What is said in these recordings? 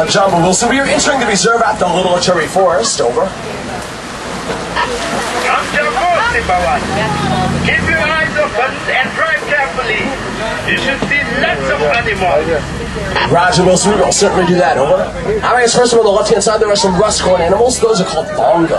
John Wilson, we are entering the reserve at the Little Cherry Forest. Over. Come to the forest, number one. Keep your eyes open and drive carefully. You should see lots of animals. Roger, Wilson, we will certainly do that. Over. Alright, first of all, on the left-hand side, there are some rust-grown animals. Those are called bongo.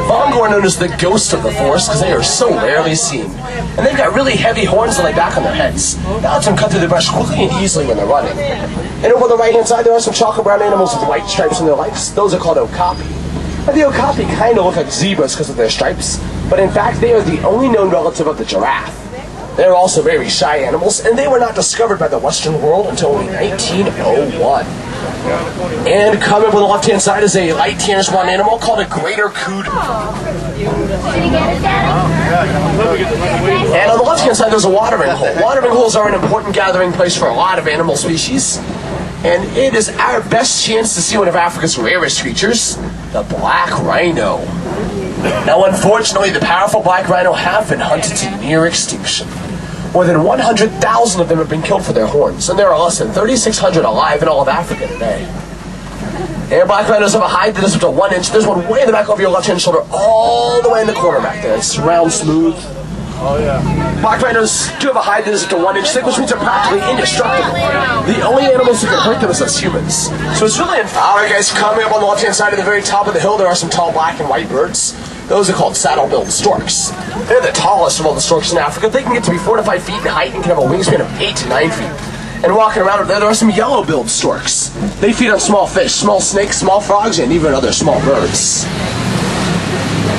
Bongo are known as the ghost of the forest because they are so rarely seen. And they've got really heavy horns that lay back on their heads. That lets them cut through the brush quickly and easily when they're running. And over on the right-hand side, there are some chocolate brown animals with white stripes on their legs. Those are called okapi. Now, the okapi kind of look like zebras because of their stripes, but in fact, they are the only known relative of the giraffe. They're also very shy animals, and they were not discovered by the Western world until only 1901. And coming up on the left-hand side is a light tannish blonde animal called a greater kudu. And on the left-hand side, there's a watering hole. Watering holes are an important gathering place for a lot of animal species, and it is our best chance to see one of Africa's rarest creatures, the black rhino. Now, unfortunately, the powerful black rhino have been hunted to near extinction. More than 100,000 of them have been killed for their horns, and there are less than 3,600 alive in all of Africa today. And black rhinos have a hide that is up to 1 inch. There's one way in the back over your left-hand shoulder, all the way in the corner back there. It's round, smooth. Oh, yeah. Black rhinos do have a hide that is up to 1 inch thick, which means they're practically indestructible. The only animals that can hurt them is us humans. So it's really Alright guys, coming up on the left-hand side at the very top of the hill, there are some tall black and white birds. Those are called saddle-billed storks. They're the tallest of all the storks in Africa. They can get to be 4 to 5 feet in height and can have a wingspan of 8 to 9 feet. And walking around there are some yellow-billed storks. They feed on small fish, small snakes, small frogs, and even other small birds.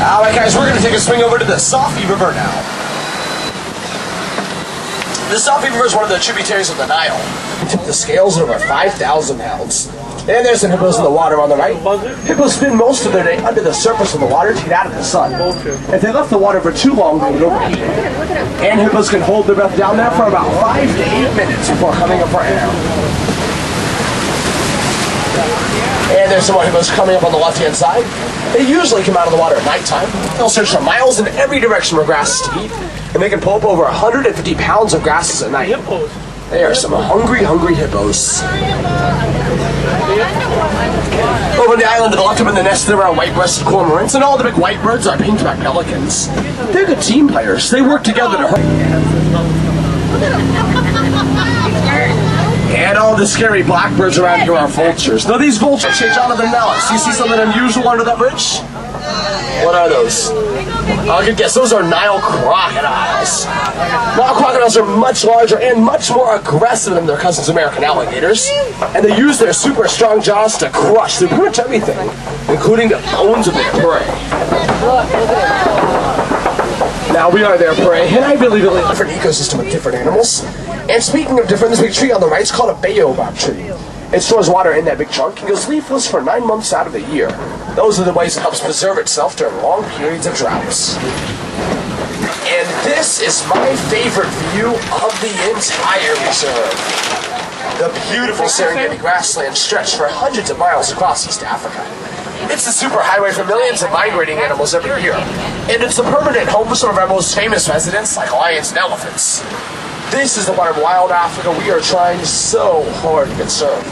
Alright guys, we're going to take a swing over to the Safi River now. The Safi River is one of the tributaries of the Nile. It tipped the scales at over 5,000 pounds. And there's some hippos in the water on the right. Hippos spend most of their day under the surface of the water to get out of the sun. If they left the water for too long, they would overheat. And hippos can hold their breath down there for about 5 to 8 minutes before coming up for air. And there's some more hippos coming up on the left-hand side. They usually come out of the water at nighttime. They'll search for miles in every direction for grasses to eat. And they can pull up over 150 pounds of grasses at night. They are some hungry, hungry hippos. Over on the island to the left of the nest, there are white-breasted cormorants, and all the big white birds are pinchback pelicans. They're good team players. They work together to hurt. And all the scary blackbirds around here are vultures. Now these vultures change out of the Nellis. You see something unusual under that bridge? What are those? I'll good guess. Those are Nile crocodiles. Nile crocodiles are much larger and much more aggressive than their cousins American alligators. And they use their super strong jaws to crush through pretty much everything, including the bones of their prey. Now we are their prey, and I believe it's a different ecosystem of different animals. And speaking of different, this big tree on the right is called a baobab tree. It stores water in that big trunk and goes leafless for 9 months out of the year. Those are the ways it helps preserve itself during long periods of droughts. And this is my favorite view of the entire reserve. The beautiful Serengeti grasslands stretch for hundreds of miles across East Africa. It's the superhighway for millions of migrating animals every year. And it's the permanent home for some of our most famous residents, like lions and elephants. This is the part of wild Africa we are trying so hard to conserve.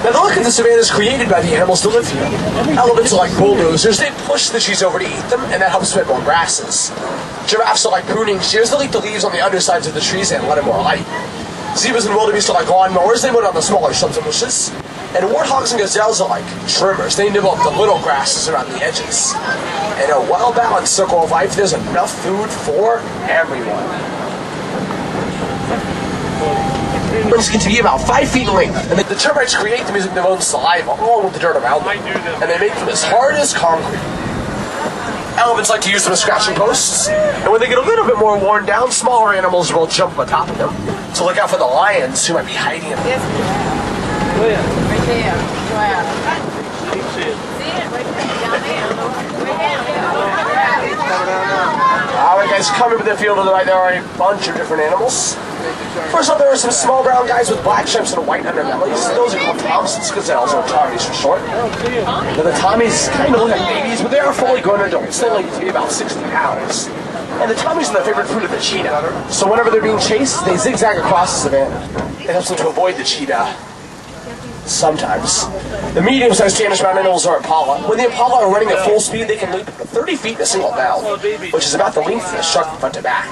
Now the look of the savannah is created by the animals that live here. Elephants are like bulldozers. They push the trees over to eat them, and that helps spread more grasses. Giraffes are like pruning shears. They'll eat the leaves on the undersides of the trees and let in more light. Zebras and wildebeest are like lawnmowers. They mow down the smaller shrubs and bushes. And warthogs and gazelles are like trimmers. They nibble up the little grasses around the edges. In a well-balanced circle of life, there's enough food for everyone. Birds get to be about 5 feet in length, and the termites create them using their own saliva, along with the dirt around them, and they make them as hard as concrete. Elephants like to use them as scratching posts, and when they get a little bit more worn down, smaller animals will jump on top of them. So look out for the lions who might be hiding in them. Right there. See it right there, down there. Alright guys, coming to the field to the right, there are a bunch of different animals. First up, there are some small brown guys with black stripes and white underbellies. Those are called Thompson's gazelles, or Tommies for short. Now the Tommies kind of look like babies, but they are fully grown adults. They like to be about 60 pounds. And the tummies are the favorite food of the cheetah. So whenever they're being chased, they zigzag across the savanna. It helps them to avoid the cheetah. Sometimes. The medium-sized Spanish mountain animals are Impala. When the Impala are running at full speed, they can leap up to 30 feet in a single bound, which is about the length of the shark from front to back.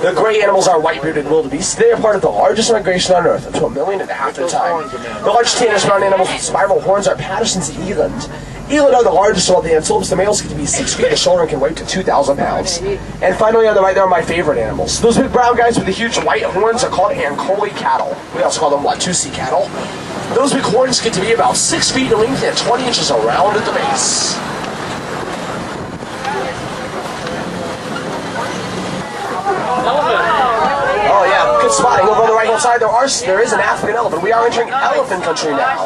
The gray animals are white-bearded wildebeest. They are part of the largest migration on Earth, up to 1.5 million at a time. The largest Spanish mountain animals with spiral horns are Patterson's eland. Eland are the largest of all the antelopes. The males get to be 6 feet, the shoulder and can weigh up to 2,000 pounds. And finally, on the right, there are my favorite animals. Those big brown guys with the huge white horns are called Ankole cattle. We also call them Watusi cattle. Those big horns get to be about 6 feet in length and 20 inches around at the base. Oh yeah, good spotting. Over on the right-hand side, there is an African elephant. We are entering elephant country now.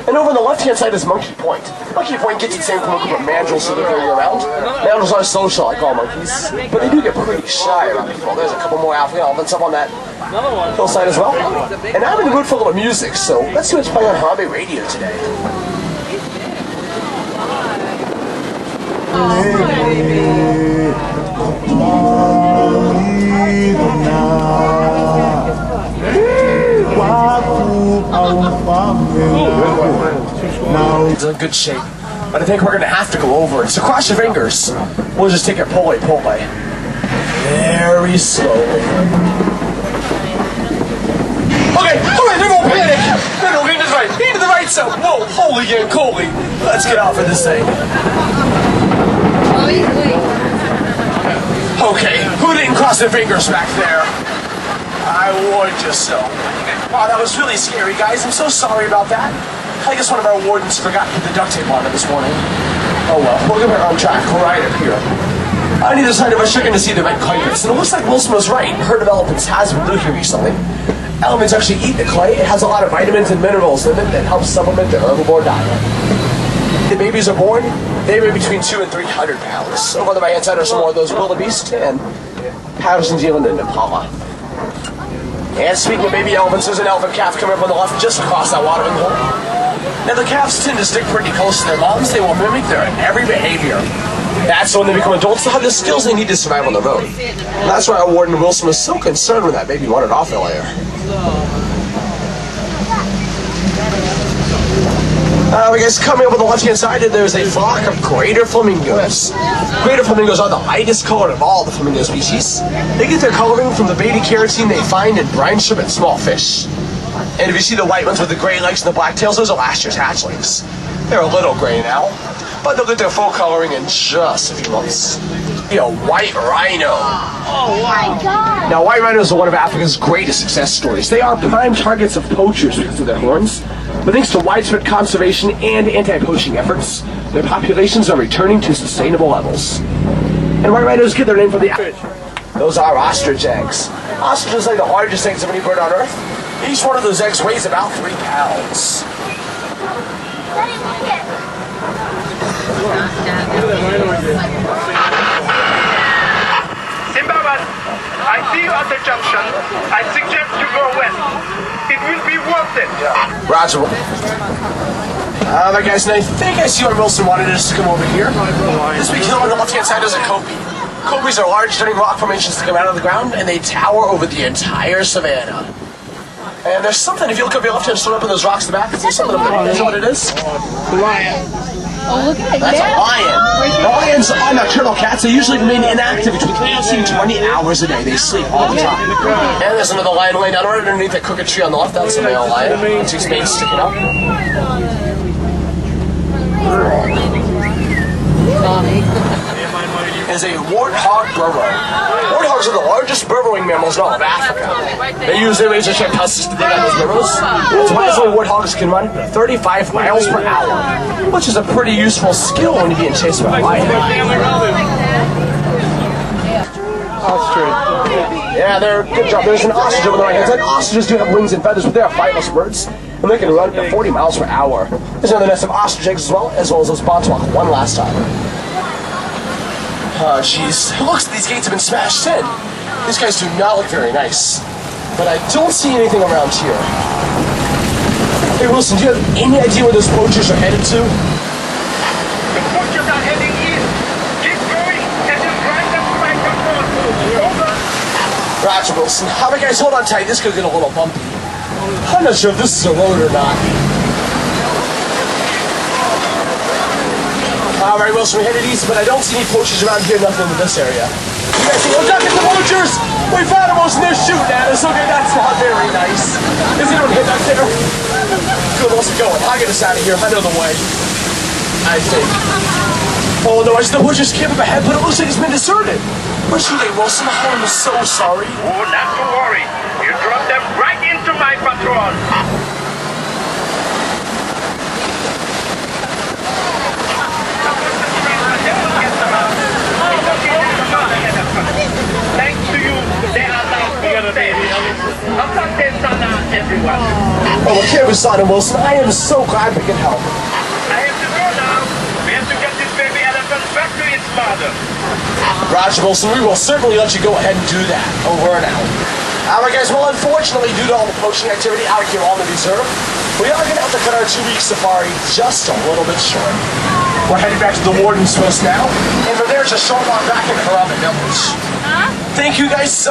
And over on the left-hand side is Monkey Point. Monkey Point gets its name from a group of mandrills circling around. Mandrills are social like all monkeys, but they do get pretty shy around people. There's a couple more African elephants up on that hillside as well. And I'm in the mood for a little music, so let's see what's playing on Hobby Radio today. It's in good shape, but I think we're gonna have to go over it. So cross your fingers. We'll just take it pull very slowly. Okay, everyone panic! No, lean to the right, so whoa, holy Ankole. Let's get out for this thing. Okay, who didn't cross their fingers back there? I warned you so. Wow, that was really scary, guys. I'm so sorry about that. I guess one of our wardens forgot to put the duct tape on it this morning. Oh well, we'll get back on track right up here. On either side of us, you're going to see the red carpets. And it looks like Wilson was right. Herd of elephants has been blue here recently. Elephants actually eat the clay. It has a lot of vitamins and minerals in it that helps supplement their herbivore diet. The babies are born, they weigh between 200 and 300 pounds. Over on the right hand side are some more of those wildebeest and Patterson's eland and Impala. And speaking of baby elephants, there's an elephant calf coming up on the left just across that watering hole. Now the calves tend to stick pretty close to their moms. They will mimic their every behavior. That's when they become adults. They'll have the skills they need to survive on the road. And that's why our warden Wilson was so concerned when that baby wandered off earlier. I guess coming up on the left-hand side, there's a flock of greater flamingos. Greater flamingos are the lightest colored of all the flamingo species. They get their coloring from the beta-carotene they find in brine shrimp and small fish. And if you see the white ones with the gray legs and the black tails, those are last year's hatchlings. They're a little gray now, but they'll get their full coloring in just a few months. A white rhino. Oh, my God. Now, white rhinos are one of Africa's greatest success stories. They are prime targets of poachers because of their horns. But thanks to widespread conservation and anti-poaching efforts, their populations are returning to sustainable levels. And white rhinos get their name from the... Those are ostrich eggs. Ostriches lay the largest eggs of any bird on Earth. Each one of those eggs weighs about 3 pounds. Zimbabwe, I see you at the junction. I suggest you go west. It will be worth it. Roger. Alright guys, and I think I see why Wilson wanted us to come over here. This big hill on the left-hand side is a kopie. Kopies are large, stunning rock formations that come out of the ground, and they tower over the entire savanna. And there's something, if you look up your left-hand shoulder up in those rocks in the back, there's something up there. You know what it is? Oh, look at it. That's a lion. The lions are nocturnal cats. They usually remain inactive between 18 and 20 hours a day. They sleep all the time. And there's another lion laying down right underneath that crooked tree on the left. That's the male lion. With 2 spades sticking up. Is a warthog burrow. Warthogs are the largest burrowing mammals in all of Africa. They use their razor-sharp tusks to dig out those burrows. Surprisingly, warthogs can run 35 miles per hour, which is a pretty useful skill when you're being chased by a lion. Ostrich. Yeah, they're good job. There's an ostrich over the right hand side. Ostriches do have wings and feathers, but they are flightless birds, and they can run up to 40 miles per hour. There's another nest of ostrich eggs as well as those bontwalk one last time. Oh, jeez. It looks like these gates have been smashed in. These guys do not look very nice. But I don't see anything around here. Hey, Wilson, do you have any idea where those poachers are headed to? The poachers are heading east. Keep going and you'll find them right up. Roger, Wilson. All right, guys, hold on tight. This could get a little bumpy. I'm not sure if this is a road or not. All right, Wilson, we headed east, but I don't see any poachers around here, nothing in this area. You guys see, look at the poachers! We found them, Wilson. They're shooting at us. Okay, that's not very nice. Is anyone hit back there? Good, Wilson, going. I'll get us out of here. I know the way. I think. Oh, no, I see the poachers camp up ahead, but it looks like it's been deserted. Where's they, Wilson? I'm so sorry. Oh, not to worry. You dropped them right into my patrol. Thanks to you, they are now safe. Everyone. Oh, well, here was Sergeant Wilson. I am so glad we can help. I have to go now. We have to get this baby elephant back to its mother. Roger, Wilson, we will certainly let you go ahead and do that. Over and out. All right, guys, well, unfortunately, due to all the poaching activity out here on the reserve, we are going to have to cut our 2-week safari just a little bit short. We're heading back to the Warden's Post now, and from there, it's a short walk back in Carrabba Village. Thank you guys so